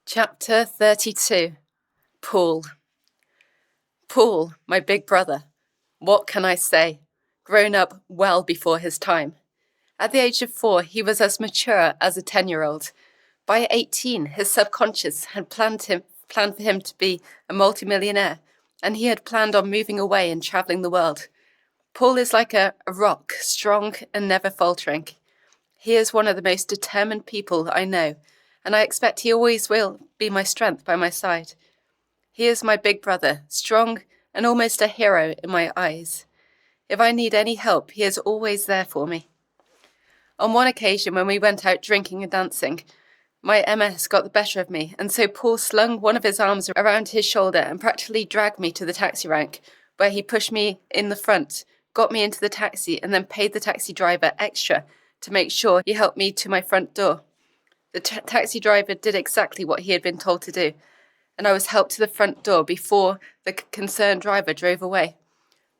Chapter 32. Paul. Paul, my big brother. What can I say? Grown up well before his time. At the age of 4, he was as mature as a 10-year-old. By 18, his subconscious had planned for him to be a multimillionaire, and he had planned on moving away and traveling the world. Paul is like a rock, strong and never faltering. He is one of the most determined people I know, and I expect he always will be my strength by my side. He is my big brother, strong and almost a hero in my eyes. If I need any help, he is always there for me. On one occasion when we went out drinking and dancing, my MS got the better of me, and so Paul slung one of his arms around his shoulder and practically dragged me to the taxi rank, where he pushed me in the front, got me into the taxi, and then paid the taxi driver extra to make sure he helped me to my front door. The taxi driver did exactly what he had been told to do, and I was helped to the front door before the concerned driver drove away.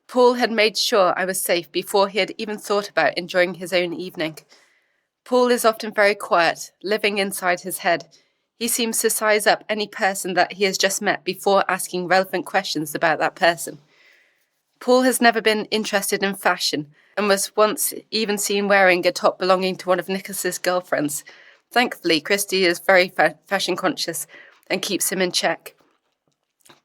Paul had made sure I was safe before he had even thought about enjoying his own evening. Paul is often very quiet, living inside his head. He seems to size up any person that he has just met before asking relevant questions about that person. Paul has never been interested in fashion and was once even seen wearing a top belonging to one of Nicholas's girlfriends. Thankfully, Christy is very fashion conscious and keeps him in check.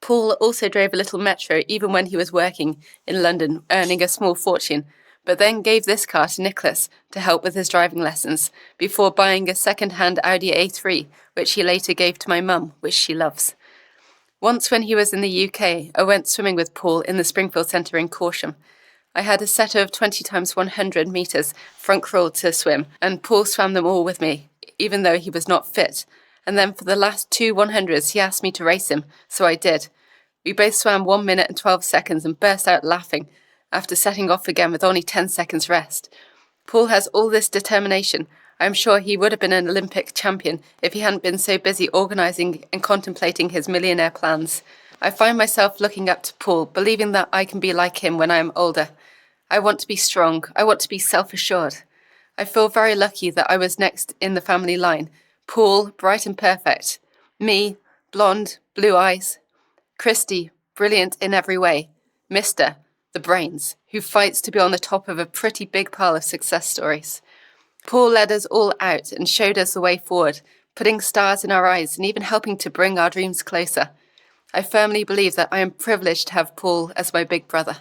Paul also drove a little metro even when he was working in London, earning a small fortune, but then gave this car to Nicholas to help with his driving lessons before buying a second-hand Audi A3, which he later gave to my mum, which she loves. Once when he was in the UK, I went swimming with Paul in the Springfield Centre in Corsham. I had a set of 20 times 100 metres front crawl to swim, and Paul swam them all with me, even though he was not fit. And then for the last 2 100s, he asked me to race him, so I did. We both swam 1 minute and 12 seconds and burst out laughing after setting off again with only 10 seconds rest. Paul has all this determination. I am sure he would have been an Olympic champion if he hadn't been so busy organising and contemplating his millionaire plans. I find myself looking up to Paul, believing that I can be like him when I am older. I want to be strong. I want to be self-assured. I feel very lucky that I was next in the family line. Paul, bright and perfect. Me, blonde, blue eyes. Christy, brilliant in every way. Mr., the brains, who fights to be on the top of a pretty big pile of success stories. Paul led us all out and showed us the way forward, putting stars in our eyes and even helping to bring our dreams closer. I firmly believe that I am privileged to have Paul as my big brother.